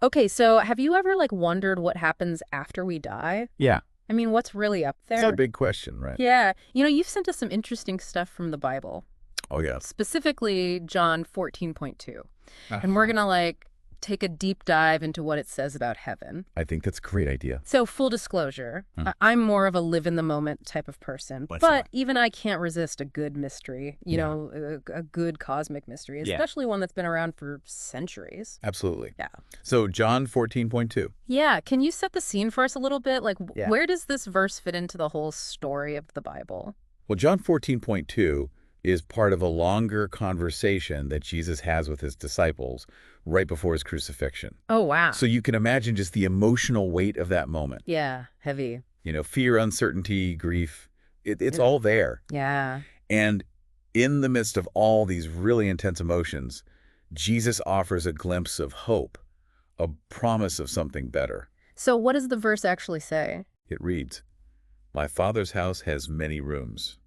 Okay, so have you ever wondered what happens after we die? Yeah, I mean, what's really up it's a there? big question, right? Yeah. You've sent us some interesting stuff from the Bible, Oh, yeah. specifically John 14.2. And we're Uh-huh. going to take a deep dive into what it says about heaven. I think that's a great idea. So full disclosure, Hmm. I'm more of a live in the moment type of person, What's but that? even I can't resist a good mystery, Yeah. a good cosmic mystery, Yeah. especially one that's been around for centuries. Absolutely. Yeah. So John 14.2. Yeah, can you set the scene for us a little bit? Yeah. Where does this verse fit into the whole story of the Bible? Well, John 14.2 is part of a longer conversation that Jesus has with his disciples right before his crucifixion. Oh, wow. So you can imagine just the emotional weight of that moment. Yeah, heavy. Fear, uncertainty, grief. It's Yeah. all there. Yeah. And in the midst of all these really intense emotions, Jesus offers a glimpse of hope, a promise of something better. So what does the verse actually say? It reads, "My Father's house has many rooms.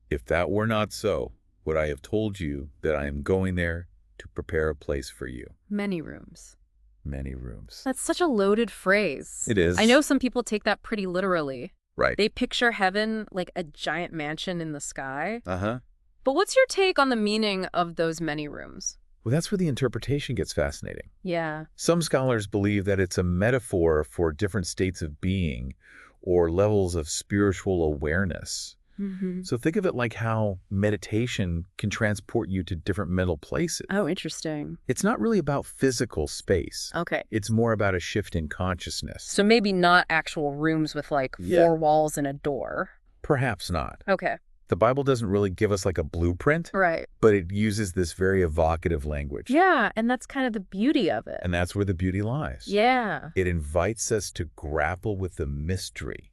If that were not so, would I have told you that I am going there to prepare a place for you?" Many rooms. Many rooms. That's such a loaded phrase. It is. I know some people take that pretty literally. Right. They picture heaven like a giant mansion in the sky. Uh-huh. But what's your take on the meaning of those many rooms? Well, that's where the interpretation gets fascinating. Yeah. Some scholars believe that it's a metaphor for different states of being or levels of spiritual awareness. Mm-hmm. So think of it like how meditation can transport you to different mental places. Oh, interesting. It's not really about physical space. Okay. It's more about a shift in consciousness. So maybe not actual rooms with Yeah. four walls and a door. Perhaps not. Okay. The Bible doesn't really give us like a blueprint, Right. but it uses this very evocative language. Yeah, and that's kind of the beauty of it. And that's where the beauty lies. Yeah. It invites us to grapple with the mystery,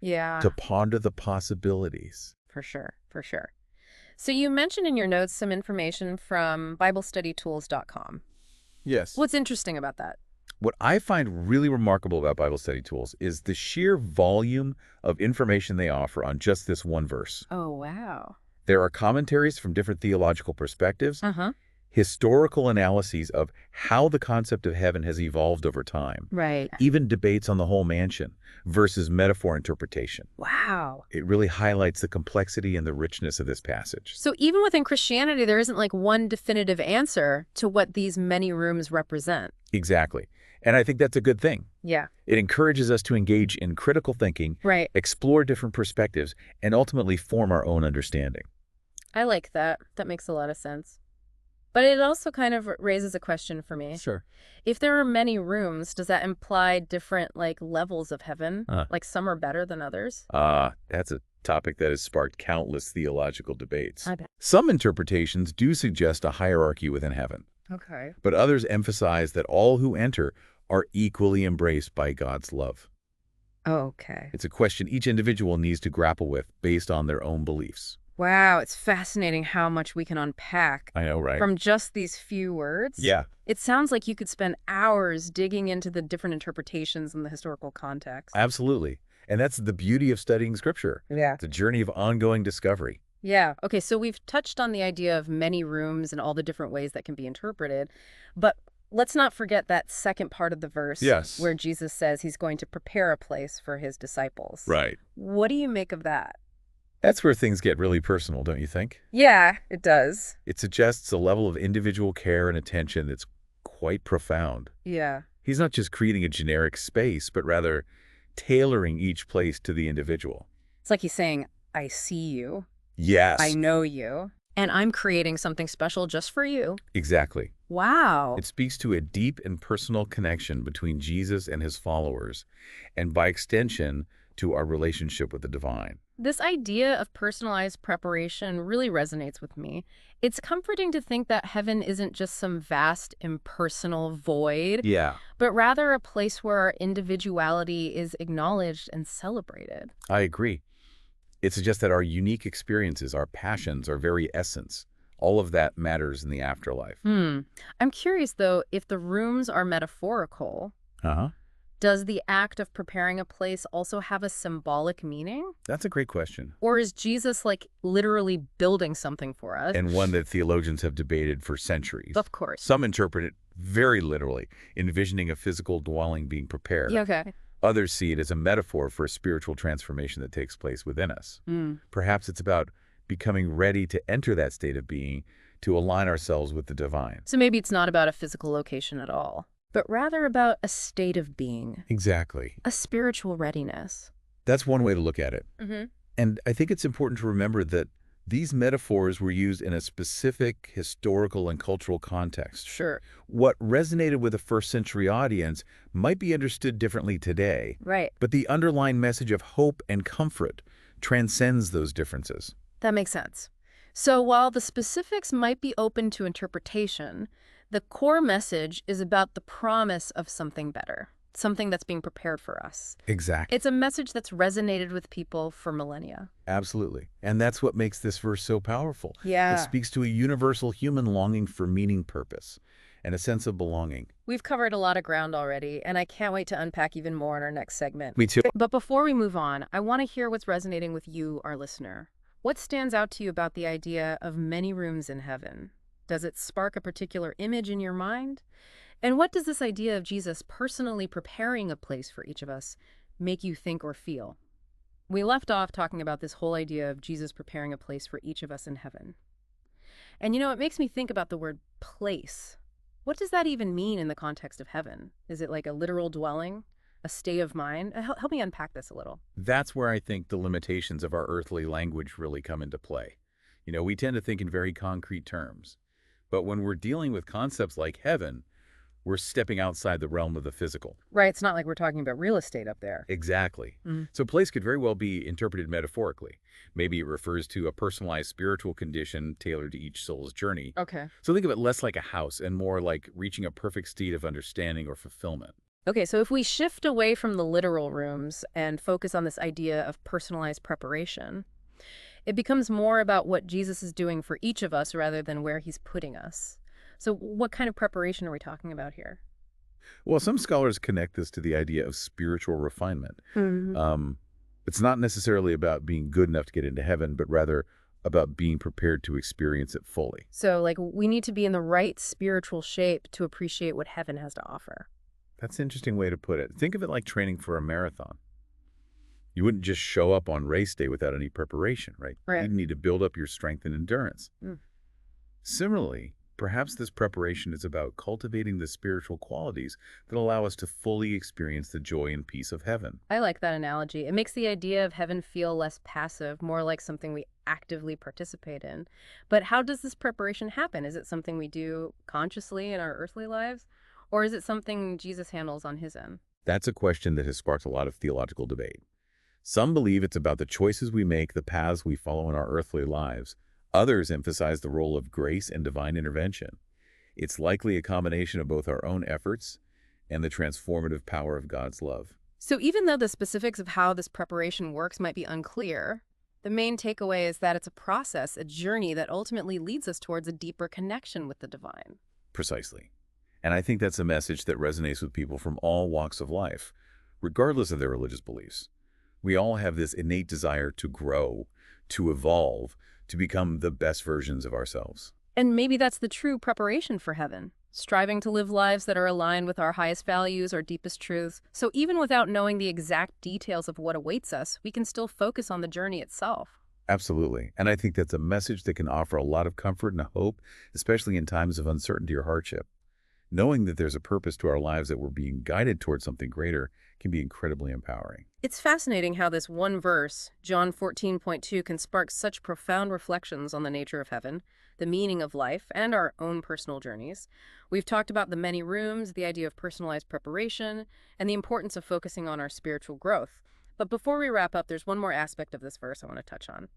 Yeah. to ponder the possibilities. For sure. For sure. So you mentioned in your notes some information from BibleStudyTools.com. Yes. What's interesting about that? What I find really remarkable about Bible Study Tools is the sheer volume of information they offer on just this one verse. Oh, wow. There are commentaries from different theological perspectives, Uh-huh. historical analyses of how the concept of heaven has evolved over time, Right. even debates on the whole mansion versus metaphor interpretation. Wow. It really highlights the complexity and the richness of this passage. So even within Christianity, there isn't one definitive answer to what these many rooms represent. Exactly. And I think that's a good thing. Yeah. It encourages us to engage in critical thinking, Right. explore different perspectives, and ultimately form our own understanding. I like that. That makes a lot of sense. But it also kind of raises a question for me. Sure. If there are many rooms, does that imply different levels of heaven? Like some are better than others? That's a topic that has sparked countless theological debates. I bet. Some interpretations do suggest a hierarchy within heaven, Okay. but others emphasize that all who enter are equally embraced by God's love. Okay. It's a question each individual needs to grapple with based on their own beliefs. Wow, it's fascinating how much we can unpack I know, right? from just these few words. Yeah. It sounds like you could spend hours digging into the different interpretations and the historical context. Absolutely. And that's the beauty of studying Scripture. Yeah. It's a journey of ongoing discovery. Yeah. Okay, so we've touched on the idea of many rooms and all the different ways that can be interpreted, but let's not forget that second part of the verse Yes. where Jesus says he's going to prepare a place for his disciples. Right. What do you make of that? That's where things get really personal, don't you think? Yeah, it does. It suggests a level of individual care and attention that's quite profound. Yeah. He's not just creating a generic space, but rather tailoring each place to the individual. It's like he's saying, I see you, Yes. I know you, and I'm creating something special just for you. Exactly. Wow. It speaks to a deep and personal connection between Jesus and his followers, and by extension, to our relationship with the divine. This idea of personalized preparation really resonates with me. It's comforting to think that heaven isn't just some vast, impersonal void, Yeah, but rather a place where our individuality is acknowledged and celebrated. I agree. It suggests that our unique experiences, our passions, our very essence, all of that matters in the afterlife. I'm curious, though, if the rooms are metaphorical, Uh-huh. Does the act of preparing a place also have a symbolic meaning? That's a great question, Or is Jesus like literally building something for us? and one that theologians have debated for centuries. Of course. Some interpret it very literally, envisioning a physical dwelling being prepared. Yeah, okay. Others see it as a metaphor for a spiritual transformation that takes place within us. Mm. Perhaps it's about becoming ready to enter that state of being, to align ourselves with the divine. So maybe it's not about a physical location at all, but rather about a state of being, Exactly. a spiritual readiness. That's one way to look at it. Mm-hmm. And I think it's important to remember that these metaphors were used in a specific historical and cultural context. Sure. What resonated with a first-century audience might be understood differently today, Right. but the underlying message of hope and comfort transcends those differences. That makes sense. So while the specifics might be open to interpretation, the core message is about the promise of something better, something that's being prepared for us. Exactly. It's a message that's resonated with people for millennia. Absolutely. And that's what makes this verse so powerful. It Yeah. speaks to a universal human longing for meaning, purpose, and a sense of belonging. We've covered a lot of ground already, and I can't wait to unpack even more in our next segment. Me too. But before we move on, I want to hear what's resonating with you, our listener. What stands out to you about the idea of many rooms in heaven? Does it spark a particular image in your mind? And what does this idea of Jesus personally preparing a place for each of us make you think or feel? We left off talking about this whole idea of Jesus preparing a place for each of us in heaven. And it makes me think about the word place. What does that even mean in the context of heaven? Is it like a literal dwelling? A state of mind? Help me unpack this a little. That's where I think the limitations of our earthly language really come into play. We tend to think in very concrete terms. But when we're dealing with concepts like heaven, we're stepping outside the realm of the physical. Right, it's not like we're talking about real estate up there. Exactly. Mhm. So place could very well be interpreted metaphorically. Maybe it refers to a personalized spiritual condition tailored to each soul's journey. Okay. So think of it less like a house and more like reaching a perfect state of understanding or fulfillment. Okay, so if we shift away from the literal rooms and focus on this idea of personalized preparation, it becomes more about what Jesus is doing for each of us rather than where he's putting us. So what kind of preparation are we talking about here? Well, some scholars connect this to the idea of spiritual refinement. Mhm. It's not necessarily about being good enough to get into heaven, but rather about being prepared to experience it fully. So like we need to be in the right spiritual shape to appreciate what heaven has to offer. That's an interesting way to put it. Think of it like training for a marathon. You wouldn't just show up on race day without any preparation, right? Right. You need to build up your strength and endurance. Mm. Similarly, perhaps this preparation is about cultivating the spiritual qualities that allow us to fully experience the joy and peace of heaven. I like that analogy. It makes the idea of heaven feel less passive, more like something we actively participate in. But how does this preparation happen? Is it something we do consciously in our earthly lives? Or is it something Jesus handles on his end? That's a question that has sparked a lot of theological debate. Some believe it's about the choices we make, the paths we follow in our earthly lives. Others emphasize the role of grace and divine intervention. It's likely a combination of both our own efforts and the transformative power of God's love. So even though the specifics of how this preparation works might be unclear, the main takeaway is that it's a process, a journey that ultimately leads us towards a deeper connection with the divine. Precisely. And I think that's a message that resonates with people from all walks of life, regardless of their religious beliefs. We all have this innate desire to grow, to evolve, to become the best versions of ourselves. And maybe that's the true preparation for heaven, striving to live lives that are aligned with our highest values, our deepest truths. So even without knowing the exact details of what awaits us, we can still focus on the journey itself. Absolutely. And I think that's a message that can offer a lot of comfort and hope, especially in times of uncertainty or hardship. Knowing that there's a purpose to our lives, that we're being guided towards something greater, can be incredibly empowering. It's fascinating how this one verse, John 14.2, can spark such profound reflections on the nature of heaven, the meaning of life, and our own personal journeys. We've talked about the many rooms, the idea of personalized preparation, and the importance of focusing on our spiritual growth. But before we wrap up, there's one more aspect of this verse I want to touch on,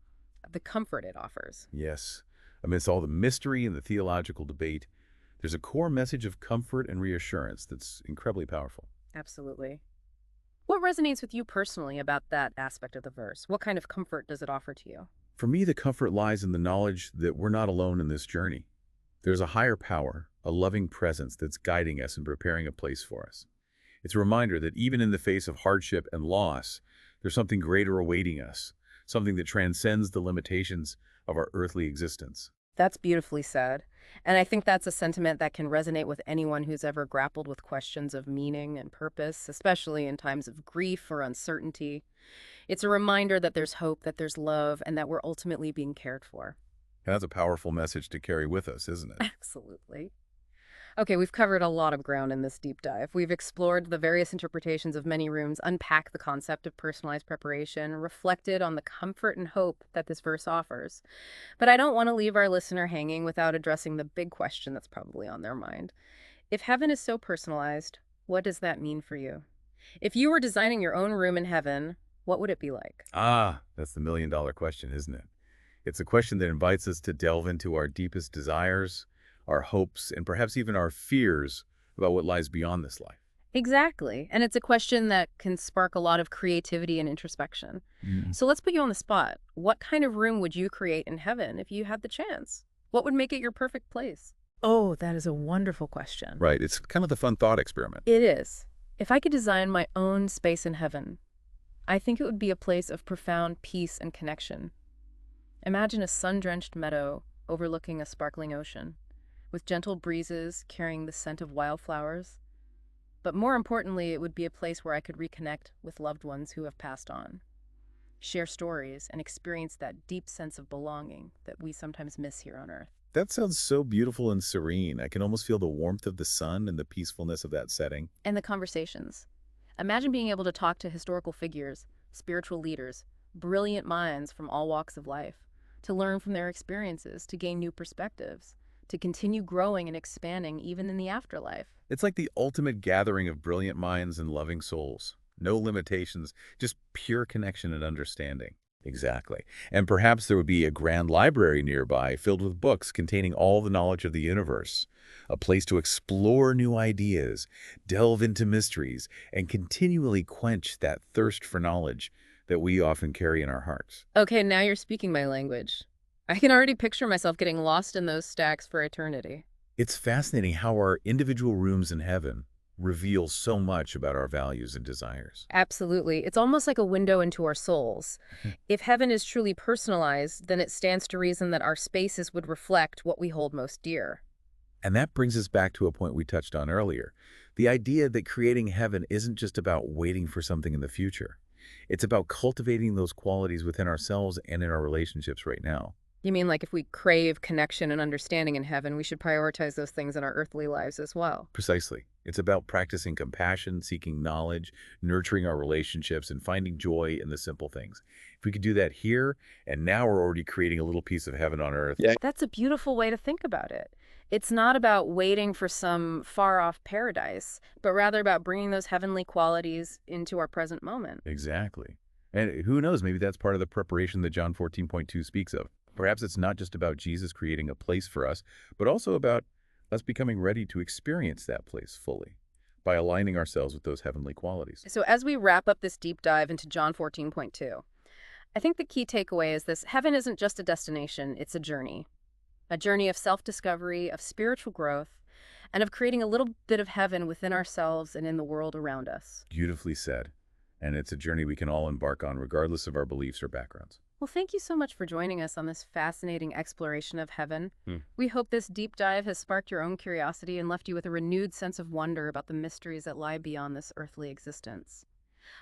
the comfort it offers. Yes. Amidst all the mystery and the theological debate, there's a core message of comfort and reassurance that's incredibly powerful. Absolutely. What resonates with you personally about that aspect of the verse? What kind of comfort does it offer to you? For me, the comfort lies in the knowledge that we're not alone in this journey. There's a higher power, a loving presence that's guiding us and preparing a place for us. It's a reminder that even in the face of hardship and loss, there's something greater awaiting us, something that transcends the limitations of our earthly existence. That's beautifully said. And I think that's a sentiment that can resonate with anyone who's ever grappled with questions of meaning and purpose, especially in times of grief or uncertainty. It's a reminder that there's hope, that there's love, and that we're ultimately being cared for. And that's a powerful message to carry with us, isn't it? Absolutely. Okay, we've covered a lot of ground in this deep dive. We've explored the various interpretations of many rooms, unpacked the concept of personalized preparation, reflected on the comfort and hope that this verse offers. But I don't want to leave our listener hanging without addressing the big question that's probably on their mind. If heaven is so personalized, what does that mean for you? If you were designing your own room in heaven, what would it be like? Ah, that's the million-dollar question, isn't it? It's a question that invites us to delve into our deepest desires, our hopes, and perhaps even our fears about what lies beyond this life. Exactly. And it's a question that can spark a lot of creativity and introspection. Mm. So let's put you on the spot. What kind of room would you create in heaven if you had the chance? What would make it your perfect place? Oh, that is a wonderful question. Right, it's kind of the fun thought experiment. It is. If I could design my own space in heaven, I think it would be a place of profound peace and connection. Imagine a sun-drenched meadow overlooking a sparkling ocean, with gentle breezes carrying the scent of wildflowers. But more importantly, it would be a place where I could reconnect with loved ones who have passed on, share stories, and experience that deep sense of belonging that we sometimes miss here on Earth. That sounds so beautiful and serene. I can almost feel the warmth of the sun and the peacefulness of that setting. And the conversations. Imagine being able to talk to historical figures, spiritual leaders, brilliant minds from all walks of life, to learn from their experiences, to gain new perspectives, to continue growing and expanding even in the afterlife. It's like the ultimate gathering of brilliant minds and loving souls. No limitations, just pure connection and understanding. Exactly. And perhaps there would be a grand library nearby filled with books containing all the knowledge of the universe, a place to explore new ideas, delve into mysteries, and continually quench that thirst for knowledge that we often carry in our hearts. Okay, now you're speaking my language. I can already picture myself getting lost in those stacks for eternity. It's fascinating how our individual rooms in heaven reveal so much about our values and desires. Absolutely. It's almost like a window into our souls. If heaven is truly personalized, then it stands to reason that our spaces would reflect what we hold most dear. And that brings us back to a point we touched on earlier, the idea that creating heaven isn't just about waiting for something in the future. It's about cultivating those qualities within ourselves and in our relationships right now. You mean like if we crave connection and understanding in heaven, we should prioritize those things in our earthly lives as well? Precisely. It's about practicing compassion, seeking knowledge, nurturing our relationships, and finding joy in the simple things. If we could do that here, and now we're already creating a little piece of heaven on earth. Yeah. That's a beautiful way to think about it. It's not about waiting for some far-off paradise, but rather about bringing those heavenly qualities into our present moment. Exactly. And who knows, maybe that's part of the preparation that John 14.2 speaks of. Perhaps it's not just about Jesus creating a place for us, but also about us becoming ready to experience that place fully by aligning ourselves with those heavenly qualities. So as we wrap up this deep dive into John 14.2, I think the key takeaway is this: heaven isn't just a destination, it's a journey of self-discovery, of spiritual growth, and of creating a little bit of heaven within ourselves and in the world around us. Beautifully said. And it's a journey we can all embark on regardless of our beliefs or backgrounds. Well, thank you so much for joining us on this fascinating exploration of heaven. Hmm. We hope this deep dive has sparked your own curiosity and left you with a renewed sense of wonder about the mysteries that lie beyond this earthly existence.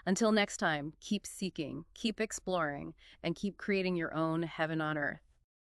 Until next time, keep seeking, keep exploring, and keep creating your own heaven on earth.